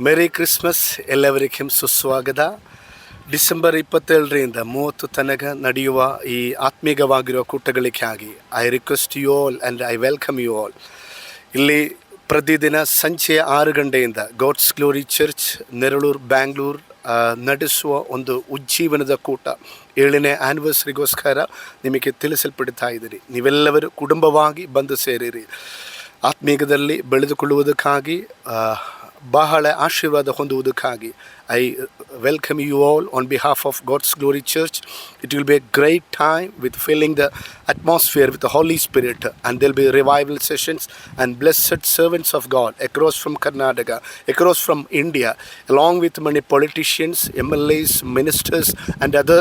Merry Christmas ಎಲ್ಲವರಿಗೂ ಸುಸ್ವಾಗತ. December 27ರಿಂದ 30 ತನಕ ನಡೆಯುವ ಈ ಆತ್ಮೀಯವಾಗಿರುವ ಕೂಟಗಳಿಗಾಗಿ I request you all and I welcome you all. ಇಲ್ಲಿ ಪ್ರತಿದಿನ ಸಂಜೆ 6 ಗಂಟೆಯಿಂದ God's Glory Church Neralur Bangalore ನಡೆಸುವ ಒಂದು ಉಜ್ಜೀವನದ ಕೂಟ 7ನೇ ಆ್ಯನಿವರ್ಸರಿಗೋಸ್ಕರ ನಿಮಗೆ ತಿಳಿಸಲ್ಪಡ್ತಾ ಇದ್ದೀರಿ. ನೀವೆಲ್ಲವರು ಕುಟುಂಬವಾಗಿ ಬಂದು ಸೇರಿರಿ. ಆತ್ಮೀಯದಲ್ಲಿ ಬೆಳೆದುಕೊಳ್ಳುವುದಕ್ಕಾಗಿ ಬಹಳ ಆಶೀರ್ವಾದ ಹೊಂದುವುದಕ್ಕಾಗಿ I welcome you all on behalf of God's Glory Church. It will be a great time with filling the atmosphere with the Holy Spirit, and there will be revival sessions and blessed servants of God across from Karnataka, across from India, along with many politicians, MLAs, ministers and other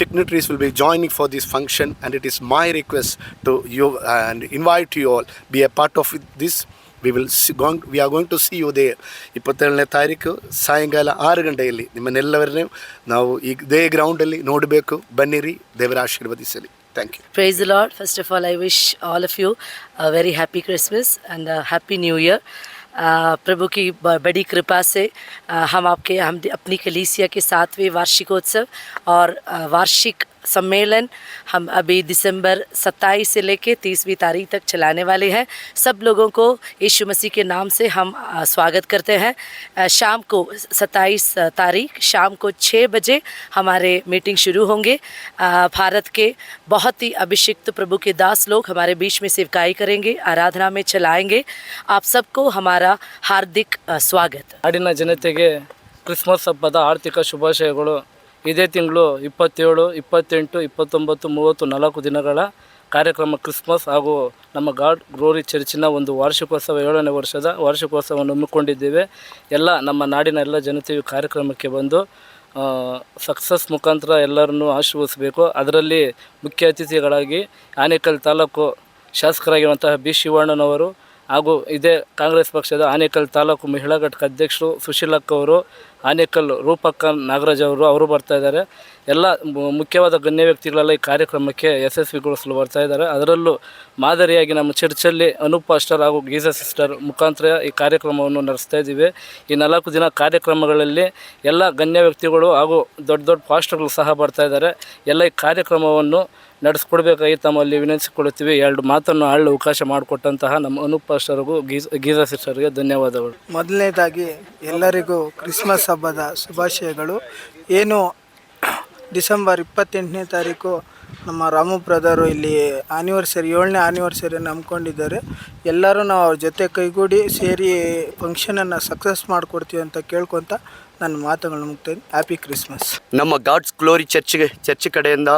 dignitaries will be joining for this function, and it is my request to you and invite you all be a part of this. We are going to see you there. 27ನೇ ತಾರೀಕು ಸಾಯಂಕಾಲ 6 ಗಂಟೆಯಲ್ಲಿ ನಿಮ್ಮನ್ನೆಲ್ಲವರನ್ನೂ ನಾವು ಇದೇ ಗ್ರೌಂಡಲ್ಲಿ ನೋಡಬೇಕು. ಬನ್ನಿರಿ, ದೇವರ ಆಶೀರ್ವದಿಸಲಿ. Thank you. Praise the Lord. First of all, I wish all of you a very happy Christmas and a happy New Year. प्रभु की बड़ी कृपा से हम अपनी कलीसिया के 7वें वार्षिकोत्सव और वार्षिक सम्मेलन हम अभी दिसंबर 27 से लेके 30वीं तारीख तक चलाने वाले हैं. सब लोगों को यीशु मसीह के नाम से हम स्वागत करते हैं. शाम को 27 तारीख शाम को 6 बजे हमारे मीटिंग शुरू होंगे. भारत के बहुत ही अभिषिक्त प्रभु के दास लोग हमारे बीच में सेवकाई करेंगे, आराधना में चलाएंगे. आप सबको हमारा हार्दिक स्वागत. ನಾಡಿನ ಜನತೆಗೆ ಕ್ರಿಸ್ಮಸ್ ಹಬ್ಬದ ಆರ್ಥಿಕ ಶುಭಾಶಯಗಳು. ಇದೇ ತಿಂಗಳು 27, 28, 29, 30 4 ದಿನಗಳ ಕಾರ್ಯಕ್ರಮ ಕ್ರಿಸ್ಮಸ್ ಹಾಗೂ ನಮ್ಮ ಗಾಡ್ ಗ್ಲೋರಿ ಚರ್ಚಿನ ಒಂದು ವಾರ್ಷಿಕೋತ್ಸವ 7ನೇ ವರ್ಷದ ವಾರ್ಷಿಕೋತ್ಸವವನ್ನು ಹಮ್ಮಿಕೊಂಡಿದ್ದೇವೆ. ಎಲ್ಲ ನಮ್ಮ ನಾಡಿನ ಎಲ್ಲ ಜನತೆಯು ಕಾರ್ಯಕ್ರಮಕ್ಕೆ ಬಂದು ಸಕ್ಸಸ್ ಮುಖಾಂತರ ಎಲ್ಲರನ್ನೂ ಆಶೀರ್ವದಿಸಬೇಕು. ಅದರಲ್ಲಿ ಮುಖ್ಯ ಅತಿಥಿಗಳಾಗಿ ಆನೇಕಲ್ ತಾಲೂಕು ಶಾಸಕರಾಗಿರುವಂತಹ ಬಿ ಶಿವಣ್ಣನವರು ಹಾಗೂ ಇದೇ ಕಾಂಗ್ರೆಸ್ ಪಕ್ಷದ ಆನೇಕಲ್ ತಾಲೂಕು ಮಹಿಳಾ ಘಟಕ ಅಧ್ಯಕ್ಷರು ಸುಶೀಲಕ್ಕ ಅವರು, ಆನೇಕಲ್ ರೂಪಕ್ಕ ನಾಗರಾಜ್ ಅವರು ಬರ್ತಾಯಿದ್ದಾರೆ. ಎಲ್ಲ ಮುಖ್ಯವಾದ ಗಣ್ಯ ವ್ಯಕ್ತಿಗಳೆಲ್ಲ ಈ ಕಾರ್ಯಕ್ರಮಕ್ಕೆ ಯಶಸ್ವಿಗೊಳಿಸಲು ಬರ್ತಾಯಿದ್ದಾರೆ. ಅದರಲ್ಲೂ ಮಾದರಿಯಾಗಿ ನಮ್ಮ ಚರ್ಚಲ್ಲಿ ಅನೂಪ್ ಪಾಸ್ಟರ್ ಹಾಗೂ ಗೀಜಾ ಸಿಸ್ಟರ್ ಮುಖಾಂತರ ಈ ಕಾರ್ಯಕ್ರಮವನ್ನು ನಡೆಸ್ತಾ ಇದ್ದೀವಿ. ಈ 4 ದಿನ ಕಾರ್ಯಕ್ರಮಗಳಲ್ಲಿ ಎಲ್ಲ ಗಣ್ಯ ವ್ಯಕ್ತಿಗಳು ಹಾಗೂ ದೊಡ್ಡ ದೊಡ್ಡ ಪಾಸ್ಟರ್ಗಳು ಸಹ ಬರ್ತಾಯಿದ್ದಾರೆ. ಎಲ್ಲ ಈ ಕಾರ್ಯಕ್ರಮವನ್ನು ನಡೆಸ್ಕೊಡ್ಬೇಕಾಗಿ ತಮ್ಮಲ್ಲಿ ವಿನಂತಿಸಿಕೊಳ್ಳುತ್ತೀವಿ. 2 ಮಾತನ್ನು ಆಳಲು ಅವಕಾಶ ಮಾಡಿಕೊಟ್ಟಂತಹ ನಮ್ಮ ಅನೂಪ್ ಪಾಸ್ಟರ್ಗೂ ಗೀಜಾ ಸಿಸ್ಟರ್ಗೆ ಧನ್ಯವಾದಗಳು. ಮೊದಲನೇದಾಗಿ ಎಲ್ಲರಿಗೂ ಕ್ರಿಸ್ಮಸ್ ಹಬ್ಬದ ಶುಭಾಶಯಗಳು. ಏನು ಡಿಸೆಂಬರ್ 28ನೇ ತಾರೀಕು ನಮ್ಮ ರಾಮು ಬ್ರದರು ಇಲ್ಲಿ ಆ್ಯನಿವರ್ಸರಿ 7ನೇ ಆ್ಯನಿವರ್ಸರಿಯನ್ನು ಹಮ್ಮಿಕೊಂಡಿದ್ದಾರೆ. ಎಲ್ಲರೂ ನಾವು ಅವ್ರ ಜೊತೆ ಕೈಗೂಡಿ ಸೇರಿ ಫಂಕ್ಷನನ್ನು ಸಕ್ಸಸ್ ಮಾಡಿಕೊಡ್ತೀವಿ ಅಂತ ಕೇಳ್ಕೊತ ನನ್ನ ಮಾತುಗಳನ್ನು ಮುಗ್ತೇನೆ. Happy Christmas. ನಮ್ಮ ಗಾಡ್ಸ್ ಗ್ಲೋರಿ ಚರ್ಚ್ ಕಡೆಯಿಂದ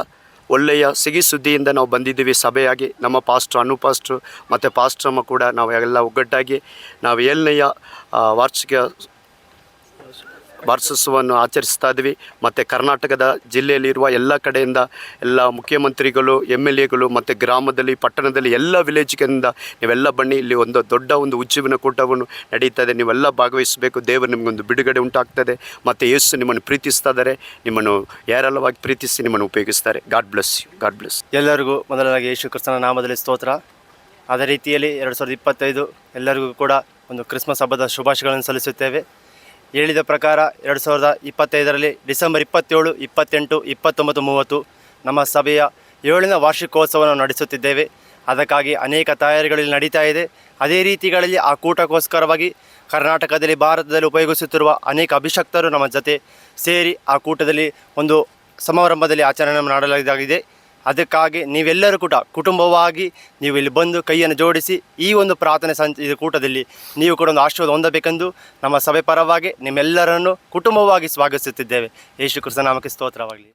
ಒಳ್ಳೆಯ ಸಿಹಿ ಸುದ್ದಿಯಿಂದ ನಾವು ಬಂದಿದ್ದೀವಿ ಸಭೆಯಾಗಿ. ನಮ್ಮ ಪಾಸ್ಟ್ರು ಅನು ಪಾಸ್ಟ್ರು ಮತ್ತು ಪಾಸ್ಟ್ರಮ್ಮ ಕೂಡ ನಾವು ಎಲ್ಲ ಒಗ್ಗಟ್ಟಾಗಿ ನಾವು 7ನೇ ವಾರ್ಷಿಕೋತ್ಸವವನ್ನು ಆಚರಿಸ್ತಾ ಇದ್ವಿ. ಮತ್ತು ಕರ್ನಾಟಕದ ಜಿಲ್ಲೆಯಲ್ಲಿರುವ ಎಲ್ಲ ಕಡೆಯಿಂದ ಎಲ್ಲ ಮುಖ್ಯಮಂತ್ರಿಗಳು, MLAಗಳು ಮತ್ತು ಗ್ರಾಮದಲ್ಲಿ ಪಟ್ಟಣದಲ್ಲಿ ಎಲ್ಲ ವಿಲೇಜ್ಗಳಿಂದ ನೀವೆಲ್ಲ ಬನ್ನಿ. ಇಲ್ಲಿ ಒಂದು ದೊಡ್ಡ ಒಂದು ಉಜ್ಜೀವನ ಕೂಟವನ್ನು ನಡೀತದೆ. ನೀವೆಲ್ಲ ಭಾಗವಹಿಸಬೇಕು. ದೇವರು ನಿಮಗೊಂದು ಬಿಡುಗಡೆ ಉಂಟಾಗ್ತದೆ. ಮತ್ತು ಯೇಸು ನಿಮ್ಮನ್ನು ಪ್ರೀತಿಸ್ತಾ ಇದ್ದಾರೆ. ನಿಮ್ಮನ್ನು ಯಾರೆಲ್ಲವಾಗಿ ಪ್ರೀತಿಸಿ ನಿಮ್ಮನ್ನು ಉಪಯೋಗಿಸ್ತಾರೆ. God bless you. God bless. ಎಲ್ಲರಿಗೂ ಮೊದಲನಾಗಿ ಯೇಸು ಕ್ರಿಸ್ತನ ನಾಮದಲ್ಲಿ ಸ್ತೋತ್ರ. ಅದೇ ರೀತಿಯಲ್ಲಿ 2025 ಎಲ್ಲರಿಗೂ ಕೂಡ ಒಂದು ಕ್ರಿಸ್ಮಸ್ ಹಬ್ಬದ ಶುಭಾಶಯಗಳನ್ನು ಸಲ್ಲಿಸುತ್ತೇವೆ. ಹೇಳಿದ ಪ್ರಕಾರ 2025ರಲ್ಲಿ ಡಿಸೆಂಬರ್ 27, 28, 29, 30 ನಮ್ಮ ಸಭೆಯ 7ನೇ ವಾರ್ಷಿಕೋತ್ಸವವನ್ನು ನಡೆಸುತ್ತಿದ್ದೇವೆ. ಅದಕ್ಕಾಗಿ ಅನೇಕ ತಯಾರಿಗಳಲ್ಲಿ ನಡೀತಾ ಇದೆ. ಅದೇ ರೀತಿಗಳಲ್ಲಿ ಆ ಕೂಟಕ್ಕೋಸ್ಕರವಾಗಿ ಕರ್ನಾಟಕದಲ್ಲಿ, ಭಾರತದಲ್ಲಿ ಉಪಯೋಗಿಸುತ್ತಿರುವ ಅನೇಕ ಅಭಿಷಕ್ತರು ನಮ್ಮ ಜೊತೆ ಸೇರಿ ಆ ಕೂಟದಲ್ಲಿ ಒಂದು ಸಮಾರಂಭದಲ್ಲಿ ಆಚರಣೆ ಮಾಡಲಾಗಿದೆ. ಅದಕ್ಕಾಗಿ ನೀವೆಲ್ಲರೂ ಕೂಡ ಕುಟುಂಬವಾಗಿ ನೀವು ಇಲ್ಲಿ ಬಂದು ಕೈಯನ್ನು ಜೋಡಿಸಿ ಈ ಒಂದು ಪ್ರಾರ್ಥನೆ ಇದು ಕೂಟದಲ್ಲಿ ನೀವು ಕೂಡ ಒಂದು ಆಶೀರ್ವಾದ ಹೊಂದಬೇಕೆಂದು ನಮ್ಮ ಸಭೆ ಪರವಾಗಿ ನಿಮ್ಮೆಲ್ಲರನ್ನು ಕುಟುಂಬವಾಗಿ ಸ್ವಾಗತಿಸುತ್ತಿದ್ದೇವೆ. ಯೇಸು ಕ್ರಿಸ್ತನ ನಾಮಕ್ಕೆ ಸ್ತೋತ್ರವಾಗಲಿ.